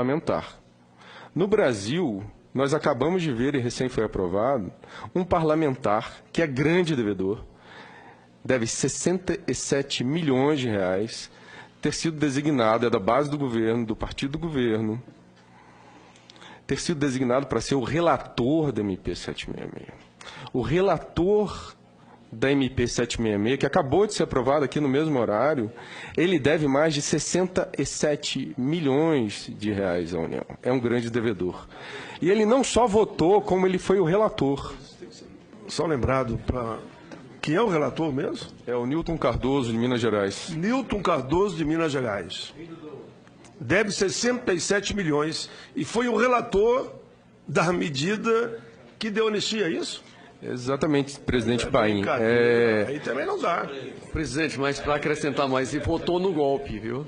parlamentar. No Brasil, nós acabamos de ver, e recém foi aprovado, um parlamentar que é grande devedor, deve 67 milhões de reais, ter sido designado, é da base do governo, do partido do governo, ter sido designado para ser o relator da MP 766. O relator da MP 766, que acabou de ser aprovado aqui no mesmo horário, ele deve mais de 67 milhões de reais à União. É um grande devedor. E ele não só votou, como ele foi o relator. Só lembrado para... Quem é o relator mesmo? É o Newton Cardoso, de Minas Gerais. Newton Cardoso, de Minas Gerais. Deve 67 milhões. E foi o relator da medida que deu anistia, é isso? Exatamente, presidente Paim. Aí também não dá. Presidente, mas para acrescentar mais, ele votou no golpe, viu?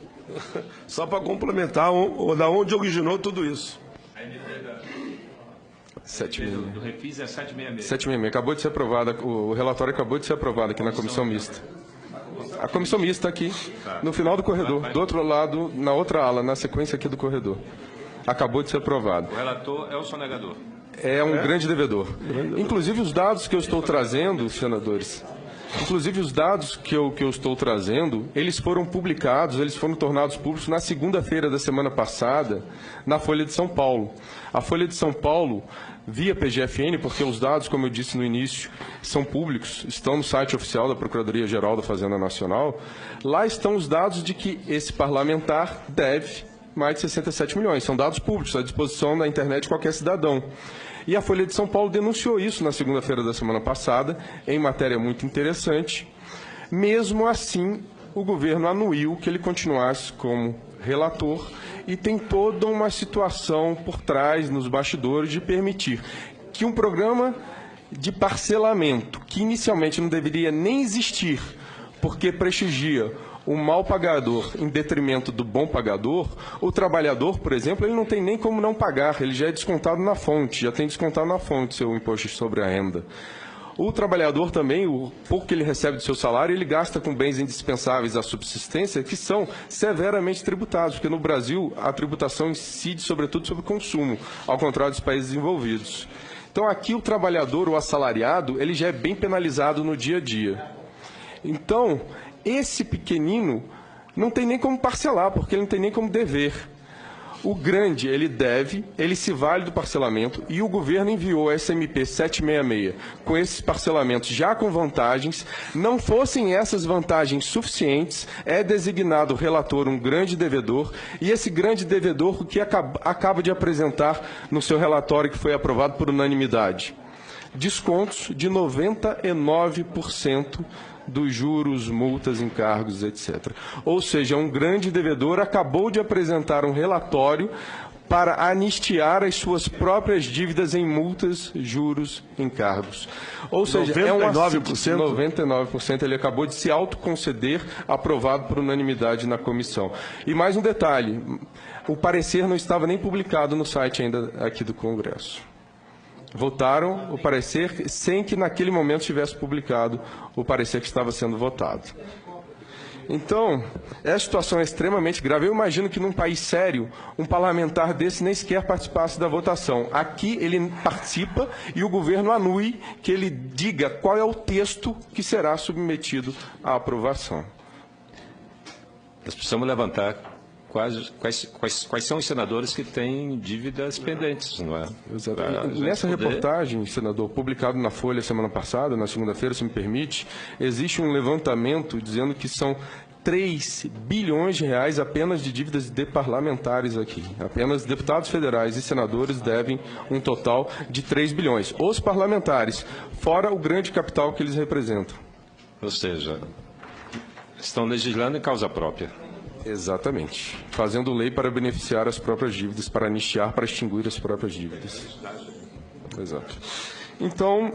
Só para complementar, da onde originou tudo isso. Do Refis é 766. 766. Acabou de ser aprovada, o relatório acabou de ser aprovado aqui na comissão mista. A comissão mista aqui, no final do corredor, do outro lado, na outra ala, na sequência aqui do corredor. Acabou de ser aprovado. O relator é o sonegador. É um grande devedor. Inclusive os dados que eu estou trazendo, senadores, eles foram publicados, eles foram tornados públicos na segunda-feira da semana passada, na Folha de São Paulo. A Folha de São Paulo, via PGFN, porque os dados, como eu disse no início, são públicos, estão no site oficial da Procuradoria-Geral da Fazenda Nacional, lá estão os dados de que esse parlamentar deve mais de 67 milhões. São dados públicos, à disposição da internet de qualquer cidadão. E a Folha de São Paulo denunciou isso na segunda-feira da semana passada, em matéria muito interessante. Mesmo assim, o governo anuiu que ele continuasse como relator e tem toda uma situação por trás, nos bastidores, de permitir que um programa de parcelamento, que inicialmente não deveria nem existir, porque prestigia o mal pagador em detrimento do bom pagador, o trabalhador, por exemplo, ele não tem nem como não pagar, ele já é descontado na fonte, já tem descontado na fonte seu imposto sobre a renda. O trabalhador também, o pouco que ele recebe do seu salário, ele gasta com bens indispensáveis à subsistência, que são severamente tributados, porque no Brasil a tributação incide sobretudo sobre o consumo, ao contrário dos países desenvolvidos. Então aqui o trabalhador, o assalariado, ele já é bem penalizado no dia a dia. Então, esse pequenino não tem nem como parcelar, porque ele não tem nem como dever. O grande, ele deve, ele se vale do parcelamento, e o governo enviou a SMP 766 com esses parcelamentos já com vantagens. Não fossem essas vantagens suficientes, é designado o relator um grande devedor, e esse grande devedor, o que acaba de apresentar no seu relatório que foi aprovado por unanimidade? Descontos de 99% dos juros, multas, encargos, etc. Ou seja, um grande devedor acabou de apresentar um relatório para anistiar as suas próprias dívidas em multas, juros, encargos. Ou seja, 99%? 99% ele acabou de se autoconceder, aprovado por unanimidade na comissão. E mais um detalhe, o parecer não estava nem publicado no site ainda aqui do Congresso. Votaram o parecer sem que naquele momento tivesse publicado o parecer que estava sendo votado. Então, essa situação é extremamente grave. Eu imagino que num país sério, um parlamentar desse nem sequer participasse da votação. Aqui ele participa e o governo anui que ele diga qual é o texto que será submetido à aprovação. Nós precisamos levantar quais são os senadores que têm dívidas pendentes, não é? Exatamente. Nessa reportagem, senador, publicado na Folha semana passada, na segunda-feira, se me permite, existe um levantamento dizendo que são 3 bilhões de reais apenas de dívidas de parlamentares aqui. Apenas deputados federais e senadores devem um total de 3 bilhões. Os parlamentares, fora o grande capital que eles representam. Ou seja, estão legislando em causa própria. Exatamente. Fazendo lei para beneficiar as próprias dívidas, para anistiar, para extinguir as próprias dívidas. Exato. Então,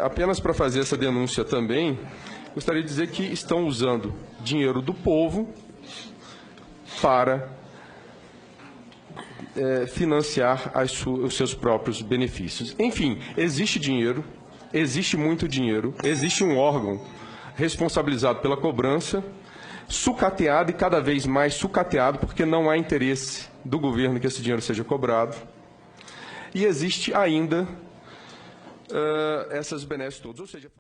apenas para fazer essa denúncia também, gostaria de dizer que estão usando dinheiro do povo para financiar os seus próprios benefícios. Enfim, existe dinheiro, existe muito dinheiro, existe um órgão responsabilizado pela cobrança, sucateado e cada vez mais sucateado, porque não há interesse do governo que esse dinheiro seja cobrado. E existe ainda essas benesses todas, ou seja...